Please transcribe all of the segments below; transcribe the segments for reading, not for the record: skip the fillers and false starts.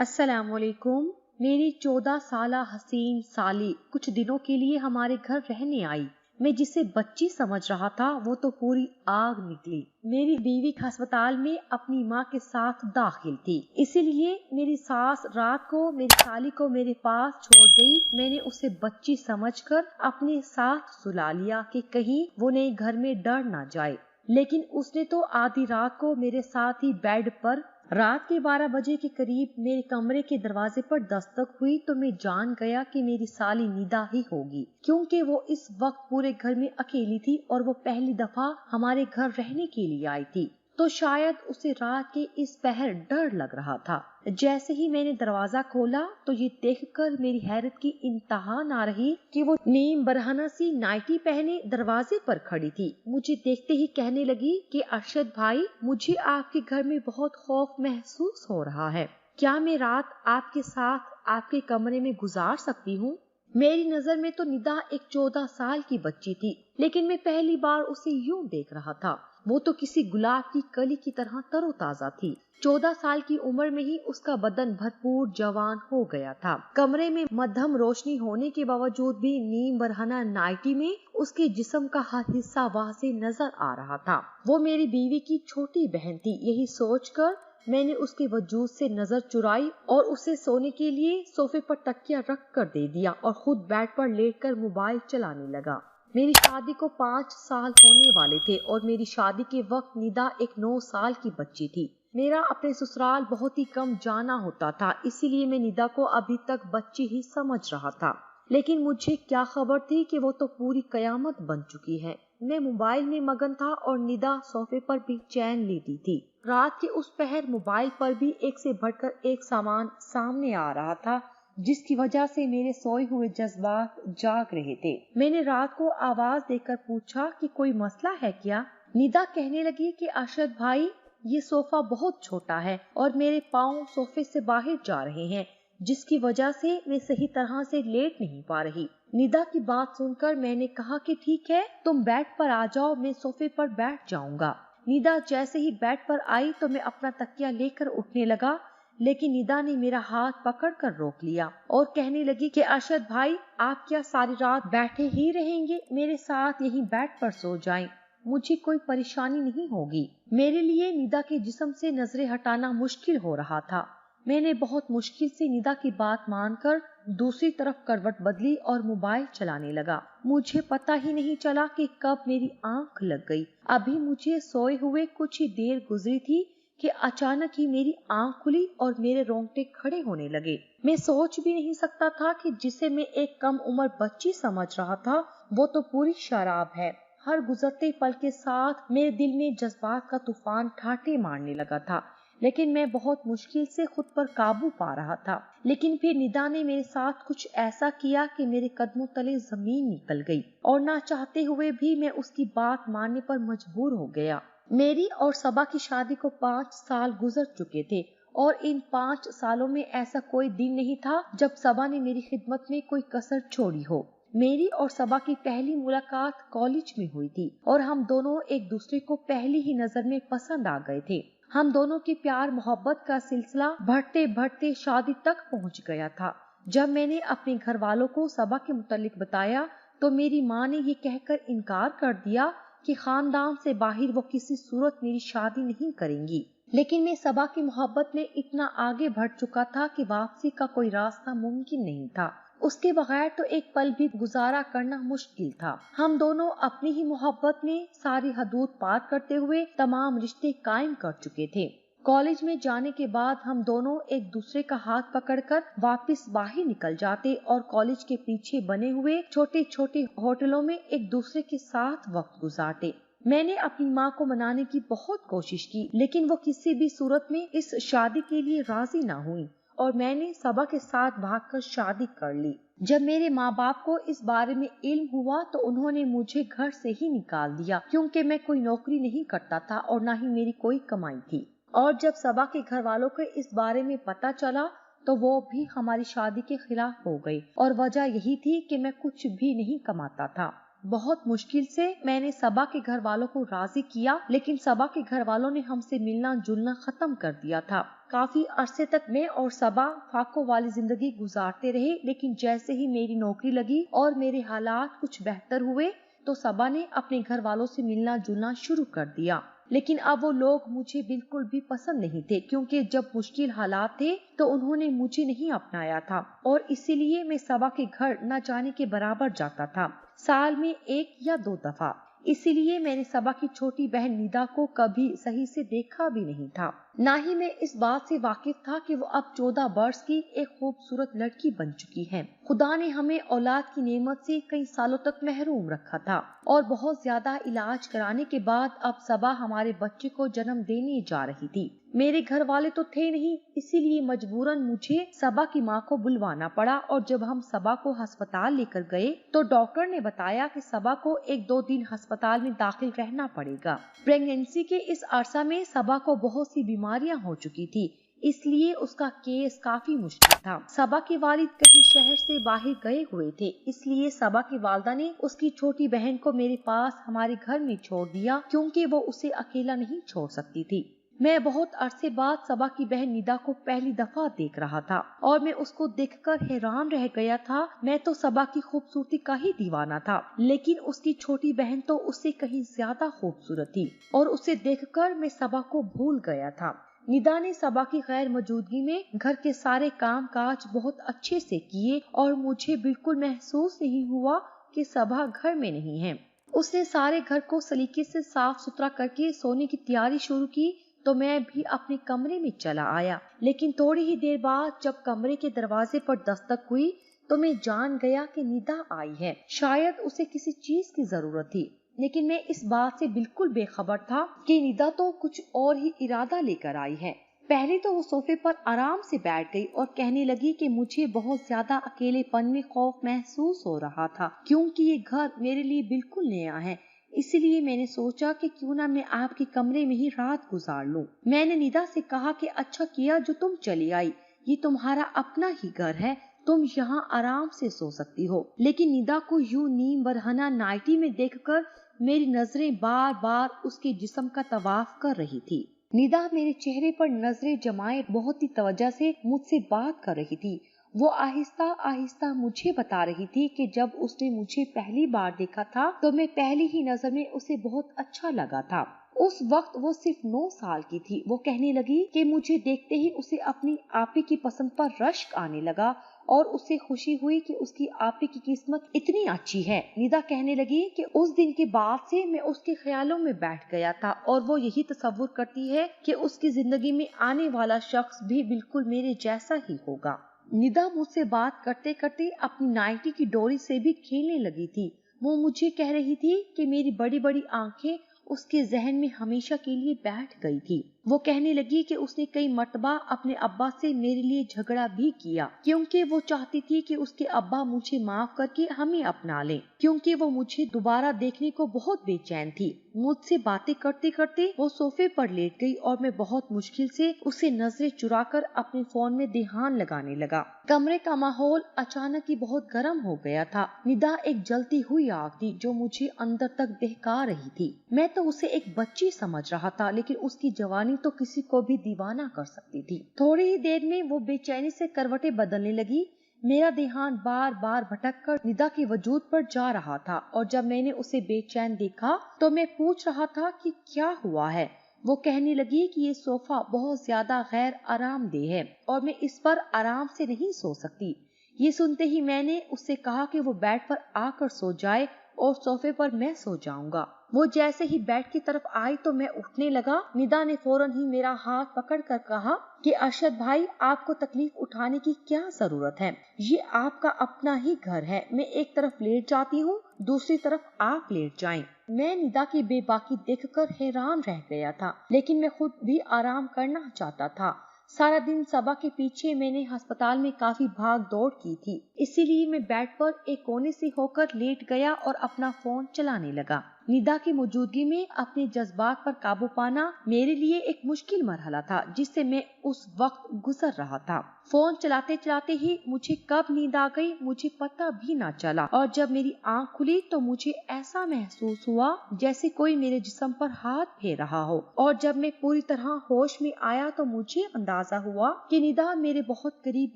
السلام علیکم۔ میری 14 سالہ حسین سالی کچھ دنوں کے لیے ہمارے گھر رہنے آئی۔ میں جسے بچی سمجھ رہا تھا وہ تو پوری آگ نکلی۔ میری بیوی ہسپتال میں اپنی ماں کے ساتھ داخل تھی، اسی لیے میری ساس رات کو میری سالی کو میرے پاس چھوڑ گئی۔ میں نے اسے بچی سمجھ کر اپنے ساتھ سلا لیا کہ کہیں وہ نئے گھر میں ڈر نہ جائے، لیکن اس نے تو آدھی رات کو میرے ساتھ ہی بیڈ پر رات کے 12 بجے کے قریب میرے کمرے کے دروازے پر دستک ہوئی تو میں جان گیا کہ میری سالی ندا ہی ہوگی، کیونکہ وہ اس وقت پورے گھر میں اکیلی تھی اور وہ پہلی دفعہ ہمارے گھر رہنے کے لیے آئی تھی، تو شاید اسے رات کے اس پہر ڈر لگ رہا تھا۔ جیسے ہی میں نے دروازہ کھولا تو یہ دیکھ کر میری حیرت کی انتہا نہ رہی کہ وہ نیم برہنہ سی نائٹی پہنے دروازے پر کھڑی تھی۔ مجھے دیکھتے ہی کہنے لگی کہ ارشد بھائی، مجھے آپ کے گھر میں بہت خوف محسوس ہو رہا ہے، کیا میں رات آپ کے ساتھ آپ کے کمرے میں گزار سکتی ہوں؟ میری نظر میں تو ندا ایک 14 سال کی بچی تھی، لیکن میں پہلی بار اسے یوں دیکھ رہا تھا۔ وہ تو کسی گلاب کی کلی کی طرح تر و تازہ تھی۔ 14 سال کی عمر میں ہی اس کا بدن بھرپور جوان ہو گیا تھا۔ کمرے میں مدھم روشنی ہونے کے باوجود بھی نیم برہنہ نائٹی میں اس کے جسم کا ہر حصہ واضح نظر آ رہا تھا۔ وہ میری بیوی کی چھوٹی بہن تھی۔ یہی سوچ کر میں نے اس کے وجود سے نظر چرائی اور اسے سونے کے لیے صوفے پر تکیہ رکھ کر دے دیا اور خود بیڈ پر لیٹ کر موبائل چلانے لگا۔ میری شادی کو 5 سال ہونے والے تھے اور میری شادی کے وقت ندا ایک 9 سال کی بچی تھی۔ میرا اپنے سسرال بہت ہی کم جانا ہوتا تھا، اسی لیے میں ندا کو ابھی تک بچی ہی سمجھ رہا تھا، لیکن مجھے کیا خبر تھی کہ وہ تو پوری قیامت بن چکی ہے۔ میں موبائل میں مگن تھا اور ندا صوفے پر بھی چین لیتی تھی۔ رات کے اس پہر موبائل پر بھی ایک سے بڑھ کر ایک سامان سامنے آ رہا تھا، جس کی وجہ سے میرے سوئے ہوئے جذبات جاگ رہے تھے۔ میں نے رات کو آواز دے کر پوچھا کہ کوئی مسئلہ ہے کیا؟ ندا کہنے لگی کہ ارشد بھائی، یہ صوفہ بہت چھوٹا ہے اور میرے پاؤں صوفے سے باہر جا رہے ہیں، جس کی وجہ سے میں صحیح طرح سے لیٹ نہیں پا رہی۔ ندا کی بات سن کر میں نے کہا کہ ٹھیک ہے، تم بیڈ پر آ جاؤ، میں صوفے پر بیٹھ جاؤں گا۔ ندا جیسے ہی بیڈ پر آئی تو میں اپنا تکیہ لے کر اٹھنے لگا، لیکن ندا نے میرا ہاتھ پکڑ کر روک لیا اور کہنے لگی کہ ارشد بھائی، آپ کیا ساری رات بیٹھے ہی رہیں گے؟ میرے ساتھ یہیں بیڈ پر سو جائیں، مجھے کوئی پریشانی نہیں ہوگی۔ میرے لیے ندا کے جسم سے نظریں ہٹانا مشکل ہو رہا تھا۔ میں نے بہت مشکل سے ندا کی بات مان کر دوسری طرف کروٹ بدلی اور موبائل چلانے لگا۔ مجھے پتا ہی نہیں چلا کہ کب میری آنکھ لگ گئی۔ ابھی مجھے سوئے ہوئے کچھ ہی دیر گزری تھی کہ اچانک ہی میری آنکھ کھلی اور میرے رونگٹے کھڑے ہونے لگے۔ میں سوچ بھی نہیں سکتا تھا کہ جسے میں ایک کم عمر بچی سمجھ رہا تھا وہ تو پوری شراب ہے۔ ہر گزرتے پل کے ساتھ میرے دل میں جذبات کا طوفان ٹھاٹھے مارنے لگا تھا، لیکن میں بہت مشکل سے خود پر قابو پا رہا تھا۔ لیکن پھر ندا نے میرے ساتھ کچھ ایسا کیا کہ میرے قدموں تلے زمین نکل گئی اور نہ چاہتے ہوئے بھی میں اس کی بات ماننے پر مجبور ہو گیا۔ میری اور صبا کی شادی کو 5 سال گزر چکے تھے اور ان 5 سالوں میں ایسا کوئی دن نہیں تھا جب صبا نے میری خدمت میں کوئی کسر چھوڑی ہو۔ میری اور صبا کی پہلی ملاقات کالج میں ہوئی تھی اور ہم دونوں ایک دوسرے کو پہلی ہی نظر میں پسند آ گئے تھے۔ ہم دونوں کی پیار محبت کا سلسلہ بڑھتے بڑھتے شادی تک پہنچ گیا تھا۔ جب میں نے اپنے گھر والوں کو صبا کے متعلق بتایا تو میری ماں نے یہ کہہ کر انکار کر دیا کہ خاندان سے باہر وہ کسی صورت میری شادی نہیں کریں گی، لیکن میں صبا کی محبت میں اتنا آگے بڑھ چکا تھا کہ واپسی کا کوئی راستہ ممکن نہیں تھا۔ اس کے بغیر تو ایک پل بھی گزارا کرنا مشکل تھا۔ ہم دونوں اپنی ہی محبت میں ساری حدود پار کرتے ہوئے تمام رشتے قائم کر چکے تھے۔ کالج میں جانے کے بعد ہم دونوں ایک دوسرے کا ہاتھ پکڑ کر واپس باہر نکل جاتے اور کالج کے پیچھے بنے ہوئے چھوٹے چھوٹے ہوٹلوں میں ایک دوسرے کے ساتھ وقت گزارتے۔ میں نے اپنی ماں کو منانے کی بہت کوشش کی، لیکن وہ کسی بھی صورت میں اس شادی کے لیے راضی نہ ہوئی اور میں نے صبا کے ساتھ بھاگ کر شادی کر لی۔ جب میرے ماں باپ کو اس بارے میں علم ہوا تو انہوں نے مجھے گھر سے ہی نکال دیا، کیونکہ میں کوئی نوکری نہیں کرتا تھا اور نہ ہی میری کوئی کمائی تھی۔ اور جب صبا کے گھر والوں کو اس بارے میں پتا چلا تو وہ بھی ہماری شادی کے خلاف ہو گئی، اور وجہ یہی تھی کہ میں کچھ بھی نہیں کماتا تھا۔ بہت مشکل سے میں نے صبا کے گھر والوں کو راضی کیا، لیکن صبا کے گھر والوں نے ہم سے ملنا جلنا ختم کر دیا تھا۔ काफी अरसे तक मैं और सबा फाकों वाली जिंदगी गुजारते रहे, लेकिन जैसे ही मेरी नौकरी लगी और मेरे हालात कुछ बेहतर हुए तो सबा ने अपने घर वालों से मिलना जुलना शुरू कर दिया। लेकिन अब वो लोग मुझे बिल्कुल भी पसंद नहीं थे, क्योंकि जब मुश्किल हालात थे तो उन्होंने मुझे नहीं अपनाया था और इसीलिए मैं सबा के घर न जाने के बराबर जाता था, साल में 1 या 2 दफा। इसीलिए मैंने सबा की छोटी बहन निदा को कभी सही से देखा भी नहीं था। ना ही मैं इस बात से वाकिफ था कि वो अब 14 वर्ष की एक खूबसूरत लड़की बन चुकी है। खुदा ने हमें औलाद की नेमत से कई सालों तक महरूम रखा था और बहुत ज्यादा इलाज कराने के बाद अब सबा हमारे बच्चे को जन्म देने जा रही थी। मेरे घर वाले तो थे नहीं, इसीलिए मजबूरन मुझे सबा की माँ को बुलवाना पड़ा और जब हम सबा को अस्पताल लेकर गए तो डॉक्टर ने बताया कि सबा को 1-2 दिन अस्पताल में दाखिल रहना पड़ेगा। प्रेगनेंसी के इस अरसा में सबा को बहुत सी बीमारियां हो चुकी थी, इसलिए उसका केस काफी मुश्किल था। सबा के वालिद कहीं शहर से बाहर गए हुए थे, इसलिए सबा की वालदा ने उसकी छोटी बहन को मेरे पास हमारे घर में छोड़ दिया, क्योंकि वो उसे अकेला नहीं छोड़ सकती थी। मैं बहुत अरसे बाद सबा की बहन निदा को पहली दफा देख रहा था और मैं उसको देखकर हैरान रह गया था। मैं तो सबा की खूबसूरती का ही दीवाना था, लेकिन उसकी छोटी बहन तो उससे कहीं ज्यादा खूबसूरत थी और उसे देखकर मैं सबा को भूल गया था। निदा ने सबा की गैर मौजूदगी में घर के सारे काम काज बहुत अच्छे से किए और मुझे बिल्कुल महसूस नहीं हुआ कि सबा घर में नहीं है। उसने सारे घर को सलीके से साफ सुथरा करके सोने की तैयारी शुरू की तो मैं भी अपने कमरे में चला आया, लेकिन थोड़ी ही देर बाद जब कमरे के दरवाजे पर दस्तक हुई तो मैं जान गया कि निदा आई है। शायद उसे किसी चीज की जरूरत थी, लेकिन मैं इस बात से बिल्कुल बेखबर था कि निदा तो कुछ और ही इरादा लेकर आई है। पहले तो वो सोफे पर आराम से बैठ गई और कहने लगी कि मुझे बहुत ज्यादा अकेलेपन में खौफ महसूस हो रहा था, क्योंकि ये घर मेरे लिए बिल्कुल नया है। इसलिए मैंने सोचा कि क्यों ना मैं आपके कमरे में ही रात गुजार लूं। मैंने निदा से कहा कि अच्छा किया जो तुम चली आई, ये तुम्हारा अपना ही घर है, तुम यहाँ आराम से सो सकती हो। लेकिन निदा को यूं नीम बरहना नाइटी में देखकर मेरी नजरें बार बार उसके जिस्म का तवाफ कर रही थी। निदा मेरे चेहरे पर नजरें जमाए बहुत ही तवज्जो से मुझसे बात कर रही थी। वो आहिस्ता आहिस्ता मुझे बता रही थी कि जब उसने मुझे पहली बार देखा था तो मैं पहली ही नजर में उसे बहुत अच्छा लगा था। उस वक्त वो सिर्फ 9 साल की थी। वो कहने लगी कि मुझे देखते ही उसे अपनी आपी की पसंद पर रश्क आने लगा और उसे खुशी हुई कि उसकी आपी की किस्मत इतनी अच्छी है। निदा कहने लगी कि उस दिन के बाद से मैं उसके ख्यालों में बैठ गया था और वो यही तसव्वुर करती है कि उसकी जिंदगी में आने वाला शख्स भी बिल्कुल मेरे जैसा ही होगा। निदा मुझसे बात करते करते अपनी नाइटी की डोरी से भी खेलने लगी थी। वो मुझे कह रही थी कि मेरी बड़ी बड़ी आंखें उसके जहन में हमेशा के लिए बैठ गई थी। वो कहने लगी कि उसने कई मर्तबा अपने अब्बा से मेरे लिए झगड़ा भी किया, क्योंकि वो चाहती थी कि उसके अब्बा मुझे माफ करके हमें अपना लें, क्योंकि वो मुझे दोबारा देखने को बहुत बेचैन थी। मुझसे बातें करते करते वो सोफे पर लेट गई और मैं बहुत मुश्किल से उसे नजरें चुराकर अपने फोन में ध्यान लगाने लगा। कमरे का माहौल अचानक ही बहुत गर्म हो गया था। निदा एक जलती हुई आग थी जो मुझे अंदर तक दहका रही थी। मैं तो उसे एक बच्ची समझ रहा था, लेकिन उसकी जवानी तो किसी को भी दीवाना कर सकती थी। थोड़ी ही देर में वो बेचैनी से करवटें बदलने लगी। मेरा ध्यान बार बार भटककर निदा के वजूद पर जा रहा था और जब मैंने उसे बेचैन देखा तो मैं पूछ रहा था कि क्या हुआ है। वो कहने लगी कि ये सोफा बहुत ज्यादा गैर आरामदेह है और मैं इस पर आराम से नहीं सो सकती। ये सुनते ही मैंने उससे कहा कि वो बेड पर आकर सो जाए और सोफे पर मैं सो जाऊंगा। वो जैसे ही बेड की तरफ आई तो मैं उठने लगा। निदा ने फौरन ही मेरा हाथ पकड़कर कहा कि अरशद भाई, आपको तकलीफ उठाने की क्या जरूरत है, ये आपका अपना ही घर है। मैं एक तरफ लेट जाती हूँ, दूसरी तरफ आप लेट जाएं। मैं निदा की बेबाकी देखकर हैरान रह गया था, लेकिन मैं खुद भी आराम करना चाहता था। सारा दिन सबा के पीछे मैंने अस्पताल में काफी भाग दौड़ की थी, इसीलिए मैं बेड पर एक कोने से होकर लेट गया और अपना फोन चलाने लगा। निदा की मौजूदगी में अपने जज्बात पर काबू पाना मेरे लिए एक मुश्किल मरहला था जिससे मैं उस वक्त गुजर रहा था। फोन चलाते चलाते ही मुझे कब नींद आ गई मुझे पता भी ना चला, और जब मेरी आंख खुली तो मुझे ऐसा महसूस हुआ जैसे कोई मेरे जिस्म पर हाथ फेर रहा हो, और जब मैं पूरी तरह होश में आया तो मुझे अंदाजा हुआ कि निदा मेरे बहुत करीब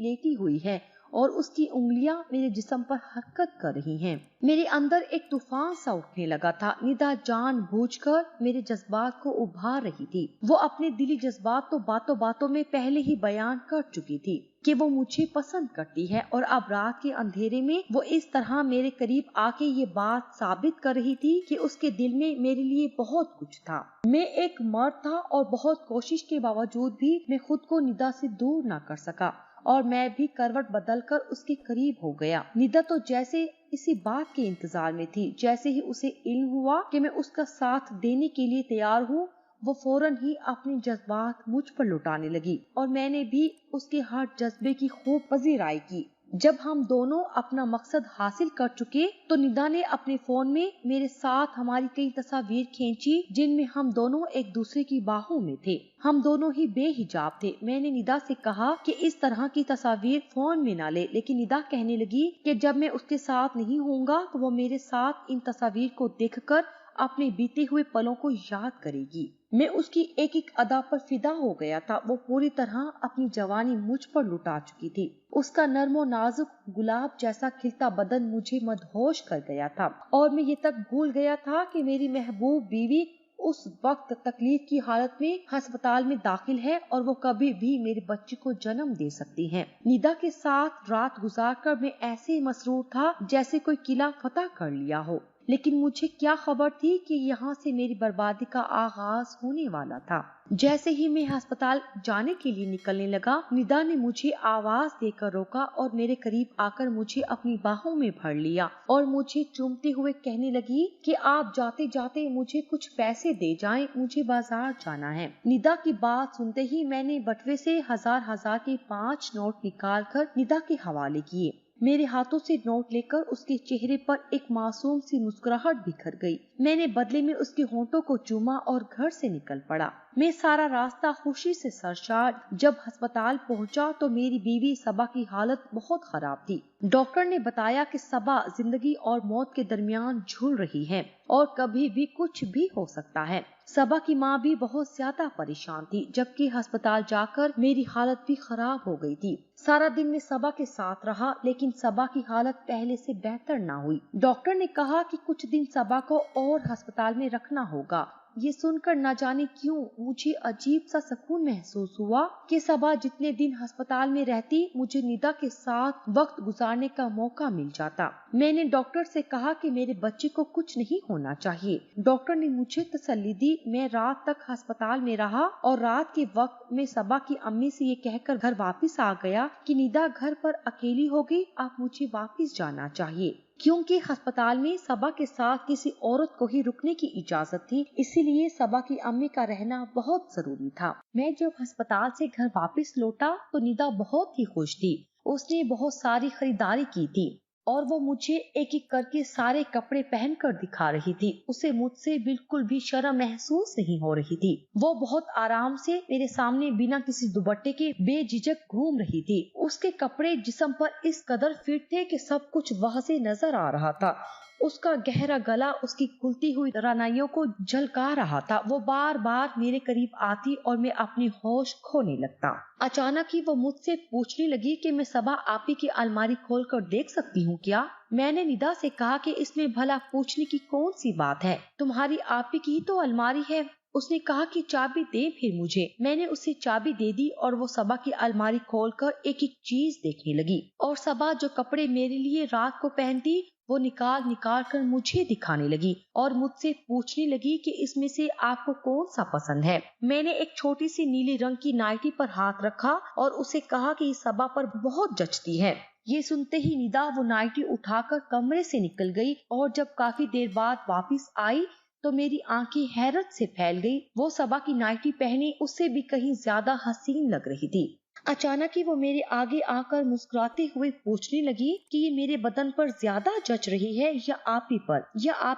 लेटी हुई है और उसकी उंगलियां मेरे जिस्म पर हरकत कर रही हैं। मेरे अंदर एक तूफान सा उठने लगा था। निदा जानबूझकर मेरे जज्बात को उभार रही थी। वो अपने दिली जज्बात तो बातों बातों में पहले ही बयान कर चुकी थी कि वो मुझे पसंद करती है, और अब रात के अंधेरे में वो इस तरह मेरे करीब आके ये बात साबित कर रही थी कि उसके दिल में मेरे लिए बहुत कुछ था। मैं एक मर्द था और बहुत कोशिश के बावजूद भी मैं खुद को निदा से दूर ना कर सका, और मैं भी करवट बदलकर उसके करीब हो गया। निदा तो जैसे इसी बात के इंतजार में थी। जैसे ही उसे इल्म हुआ कि मैं उसका साथ देने के लिए तैयार हूँ, वो फौरन ही अपने जज्बात मुझ पर लुटाने लगी, और मैंने भी उसके हर जज्बे की खूब पजीराई की। जब हम दोनों अपना मकसद हासिल कर चुके तो निदा ने अपने फोन में मेरे साथ हमारी कई तस्वीर खींची जिनमें हम दोनों एक दूसरे की बाहों में थे। हम दोनों ही बेहिजाब थे। मैंने निदा से कहा कि इस तरह की तस्वीर फोन में ना ले, लेकिन निदा कहने लगी कि जब मैं उसके साथ नहीं होऊंगा तो वो मेरे साथ इन तस्वीर को देखकर अपने बीते हुए पलों को याद करेगी। मैं उसकी एक एक अदा पर फिदा हो गया था। वो पूरी तरह अपनी जवानी मुझ पर लुटा चुकी थी। उसका नर्मो नाजुक गुलाब जैसा खिलता बदन मुझे मदहोश कर गया था, और मैं ये तक भूल गया था कि मेरी महबूब बीवी उस वक्त तकलीफ की हालत में अस्पताल में दाखिल है और वो कभी भी मेरे बच्चे को जन्म दे सकती है। निदा के साथ रात गुजारकर मैं ऐसे मसरूर था जैसे कोई किला फतह कर लिया हो, लेकिन मुझे क्या खबर थी कि यहाँ से मेरी बर्बादी का आगाज होने वाला था। जैसे ही मैं अस्पताल जाने के लिए निकलने लगा, निदा ने मुझे आवाज देकर रोका और मेरे करीब आकर मुझे अपनी बाहों में भर लिया और मुझे चूमते हुए कहने लगी कि आप जाते जाते मुझे कुछ पैसे दे जाएं, मुझे बाजार जाना है। निदा की बात सुनते ही मैंने बटुए से हजार के 5 नोट निकाल कर निदा के हवाले किए। मेरे हाथों से नोट लेकर उसके चेहरे पर एक मासूम सी मुस्कुराहट बिखर गई। मैंने बदले में उसके होंठों को चूमा और घर से निकल पड़ा। मैं सारा रास्ता खुशी से सरशार। जब अस्पताल पहुंचा तो मेरी बीवी सबा की हालत बहुत खराब थी। डॉक्टर ने बताया कि सबा जिंदगी और मौत के दरमियान झूल रही है और कभी भी कुछ भी हो सकता है। सबा की माँ भी बहुत ज्यादा परेशान थी, जबकि अस्पताल जाकर मेरी हालत भी खराब हो गई थी। सारा दिन मैं सबा के साथ रहा, लेकिन सबा की हालत पहले से बेहतर ना हुई। डॉक्टर ने कहा कि कुछ दिन सबा को और अस्पताल में रखना होगा। ये सुनकर न जाने क्यों मुझे अजीब सा सुकून महसूस हुआ कि सबा जितने दिन अस्पताल में रहती मुझे निदा के साथ वक्त गुजारने का मौका मिल जाता। मैंने डॉक्टर से कहा कि मेरे बच्चे को कुछ नहीं होना चाहिए। डॉक्टर ने मुझे तसल्ली दी। मैं रात तक अस्पताल में रहा और रात के वक्त में सबा की अम्मी से ये कहकर घर वापस आ गया कि निदा घर पर अकेली हो गई, आप मुझे वापस जाना चाहिए। क्योंकि अस्पताल में सबा के साथ किसी औरत को ही रुकने की इजाजत थी, इसीलिए सबा की अम्मी का रहना बहुत जरूरी था। मैं जब अस्पताल से घर वापस लौटा तो निदा बहुत ही खुश थी। उसने बहुत सारी खरीदारी की थी और वो मुझे एक एक करके सारे कपड़े पहनकर दिखा रही थी। उसे मुझसे बिल्कुल भी शर्म महसूस नहीं हो रही थी। वो बहुत आराम से मेरे सामने बिना किसी दुपट्टे के बेझिझक घूम रही थी। उसके कपड़े जिस्म पर इस कदर फिट थे कि सब कुछ वहां से नजर आ रहा था। उसका गहरा गला उसकी खुलती हुई रानाइयों को झलका रहा था। वो बार बार मेरे करीब आती और मैं अपनी होश खोने लगता। अचानक ही वो मुझसे पूछने लगी कि मैं सबा आपी की अलमारी खोलकर देख सकती हूँ क्या? मैंने निदा से कहा कि इसमें भला पूछने की कौन सी बात है, तुम्हारी आपी की ही तो अलमारी है। उसने कहा कि चाबी दे फिर मुझे। मैंने उसे चाबी दे दी और वो सबा की अलमारी खोलकर एक एक चीज देखने लगी और सबा जो कपड़े मेरे लिए रात को पहनती वो निकाल कर मुझे दिखाने लगी और मुझसे पूछने लगी कि इसमें से आपको कौन सा पसंद है। मैंने एक छोटी सी नीले रंग की नाइटी पर हाथ रखा और उसे कहा कि इस सबा पर बहुत जचती है। ये सुनते ही निदा वो नाइटी उठाकर कमरे से निकल गई और जब काफी देर बाद वापस आई तो मेरी आंखें हैरत से फैल गई। वो सबा की नाइटी पहने उससे भी कहीं ज्यादा हसीन लग रही थी। अचानक ही वो मेरे आगे आकर मुस्कुराते हुए पूछने लगी कि ये मेरे बदन पर ज्यादा जच रही है या आप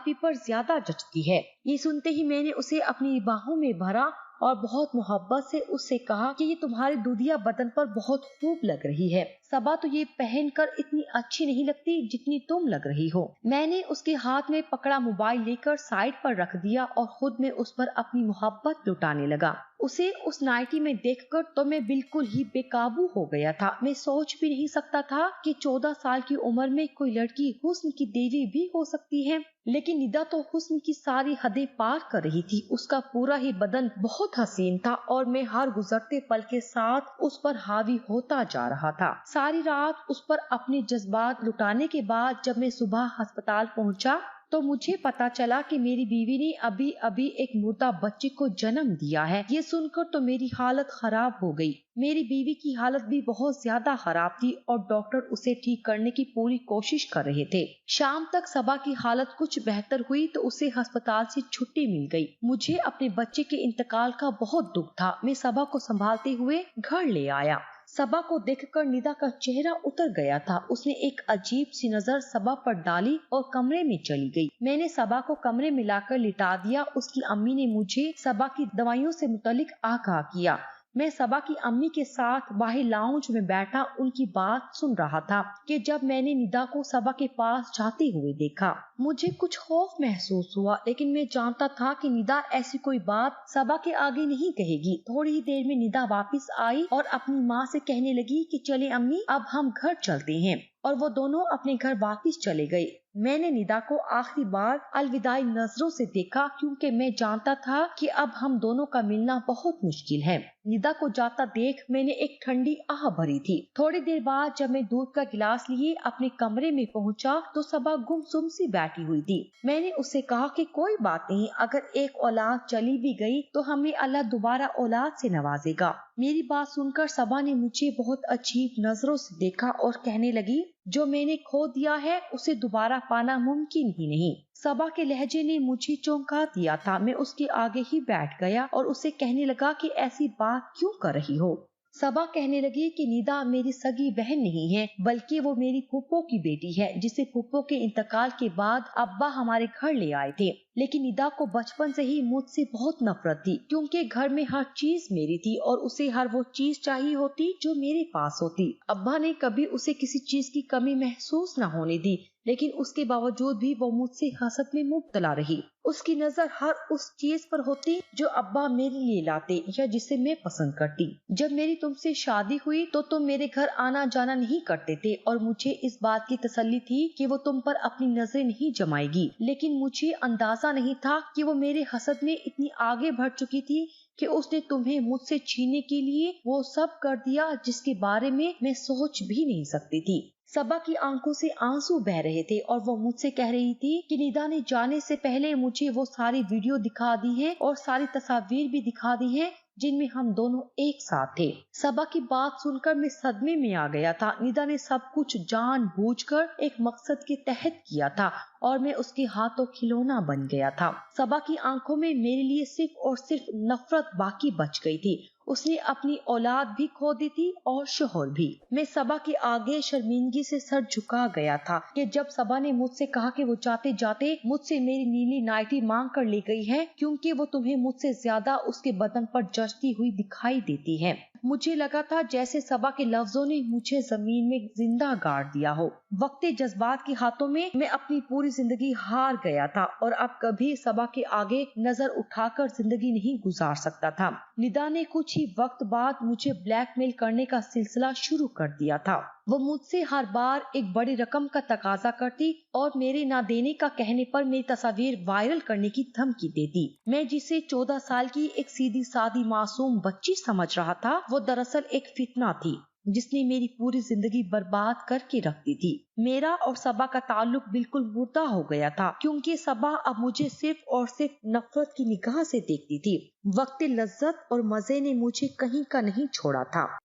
ही पर ज्यादा जचती है। ये सुनते ही मैंने उसे अपनी बाहों में भरा और बहुत मोहब्बत से उससे कहा कि ये तुम्हारे दूधिया बदन पर बहुत खूब लग रही है। सबा, तो ये पहनकर इतनी अच्छी नहीं लगती जितनी तुम लग रही हो। मैंने उसके हाथ में पकड़ा मोबाइल लेकर साइड पर रख दिया और खुद में उस पर अपनी मोहब्बत लुटाने लगा। उसे उस नाइटी में देखकर तो मैं बिल्कुल ही बेकाबू हो गया था। मैं सोच भी नहीं सकता था कि 14 साल की उम्र में कोई लड़की हुस्न की देवी भी हो सकती है। लेकिन निदा तो हुस्न की सारी हदें पार कर रही थी। उसका पूरा ही बदन बहुत हसीन था और मैं हर गुजरते पल के साथ उस पर हावी होता जा रहा था। सारी रात उस पर अपने जज्बात लुटाने के बाद जब मैं सुबह अस्पताल पहुंचा तो मुझे पता चला कि मेरी बीवी ने अभी अभी एक मुर्दा बच्चे को जन्म दिया है। ये सुनकर तो मेरी हालत खराब हो गई। मेरी बीवी की हालत भी बहुत ज्यादा खराब थी और डॉक्टर उसे ठीक करने की पूरी कोशिश कर रहे थे। शाम तक सबा की हालत कुछ बेहतर हुई तो उसे अस्पताल से छुट्टी मिल गई। मुझे अपने बच्चे के इंतकाल का बहुत दुख था। मैं सबा को संभालते हुए घर ले आया। सबा को देखकर निदा का चेहरा उतर गया था। उसने एक अजीब सी नजर सबा पर डाली और कमरे में चली गई। मैंने सबा को कमरे में लाकर लिटा दिया। उसकी अम्मी ने मुझे सबा की दवाइयों से मुतालिक आगाह किया। मैं सबा की अम्मी के साथ बाहर लाउंज में बैठा उनकी बात सुन रहा था कि जब मैंने निदा को सबा के पास जाते हुए देखा, मुझे कुछ खौफ महसूस हुआ, लेकिन मैं जानता था कि निदा ऐसी कोई बात सबा के आगे नहीं कहेगी। थोड़ी ही देर में निदा वापस आई और अपनी माँ से कहने लगी कि चले अम्मी, अब हम घर चलते हैं, और वो दोनों अपने घर वापस चले गए। मैंने निदा को आखिरी बार अलविदाई नजरों से देखा क्योंकि मैं जानता था कि अब हम दोनों का मिलना बहुत मुश्किल है। निदा को जाता देख मैंने एक ठंडी आह भरी थी। थोड़ी देर बाद जब मैं दूध का गिलास लिए अपने कमरे में पहुंचा तो सबा गुमसुम सी बैठी हुई थी। मैंने उससे कहा कि कोई बात नहीं, अगर एक औलाद चली भी गई तो हमें अल्लाह दोबारा औलाद से नवाजेगा। मेरी बात सुनकर सबा ने मुझे बहुत अजीब नजरों से देखा और कहने लगी, जो मैंने खो दिया है उसे दोबारा पाना मुमकिन ही नहीं। सबा के लहजे ने मुझे चौंका दिया था। मैं उसके आगे ही बैठ गया और उसे कहने लगा कि ऐसी बात क्यों कर रही हो। सबा कहने लगी कि निदा मेरी सगी बहन नहीं है, बल्कि वो मेरी फूफो की बेटी है, जिसे फूफो के इंतकाल के बाद अब्बा हमारे घर ले आए थे। लेकिन निदा को बचपन से ही मुझसे बहुत नफरत थी, क्योंकि घर में हर चीज मेरी थी और उसे हर वो चीज चाहिए होती जो मेरे पास होती। अब्बा ने कभी उसे किसी चीज की कमी महसूस न होने दी, लेकिन उसके बावजूद भी वो मुझसे हसद में मुब्तला रही। उसकी नजर हर उस चीज पर होती जो अब्बा मेरे लिए लाते या जिसे मैं पसंद करती। जब मेरी तुमसे शादी हुई तो तुम मेरे घर आना जाना नहीं करते थे और मुझे इस बात की तसल्ली थी कि वो तुम पर अपनी नजरें नहीं जमाएगी। लेकिन मुझे अंदाजा नहीं था कि वो मेरे हसद में इतनी आगे बढ़ चुकी थी कि उसने तुम्हें मुझसे छीनने के लिए वो सब कर दिया जिसके बारे में मैं सोच भी नहीं सकती थी। सबा की आंखों से आंसू बह रहे थे और वो मुझसे कह रही थी कि निदा ने जाने से पहले मुझे वो सारी वीडियो दिखा दी है और सारी तस्वीर भी दिखा दी है जिनमें हम दोनों एक साथ थे। सबा की बात सुनकर मैं सदमे में आ गया था। निदा ने सब कुछ जानबूझकर एक मकसद के तहत किया था और मैं उसके हाथों खिलौना बन गया था। सबा की आंखों में मेरे लिए सिर्फ और सिर्फ नफरत बाकी बच गई थी। उसने अपनी औलाद भी खो दी थी और शोहर भी। मैं सबा के आगे शर्मिंदगी से सर झुका गया था कि जब सबा ने मुझसे कहा कि वो जाते जाते मुझसे मेरी नीली नाइटी मांग कर ले गई है क्योंकि वो तुम्हें मुझसे ज्यादा उसके बदन पर जचती हुई दिखाई देती है। मुझे लगा था जैसे सबा के लफ्जों ने मुझे जमीन में जिंदा गाड़ दिया हो। वक्ते जज्बात के हाथों में मैं अपनी पूरी जिंदगी हार गया था और अब कभी सबा के आगे नजर उठाकर जिंदगी नहीं गुजार सकता था। निदा ने कुछ ही वक्त बाद मुझे ब्लैकमेल करने का सिलसिला शुरू कर दिया था। वो मुझसे हर बार एक बड़ी रकम का तकाजा करती और मेरे ना देने का कहने पर मेरी तस्वीर वायरल करने की धमकी देती। मैं जिसे 14 साल की एक सीधी सादी मासूम बच्ची समझ रहा था वो दरअसल एक फितना थी जिसने मेरी पूरी जिंदगी बर्बाद करके रख दी थी। मेरा और सबा का ताल्लुक बिल्कुल मुर्दा हो गया था क्योंकि सबा अब मुझे सिर्फ और सिर्फ नफरत की निगाह से देखती थी। वक्त लज्जत और मजे ने मुझे कहीं का नहीं छोड़ा था।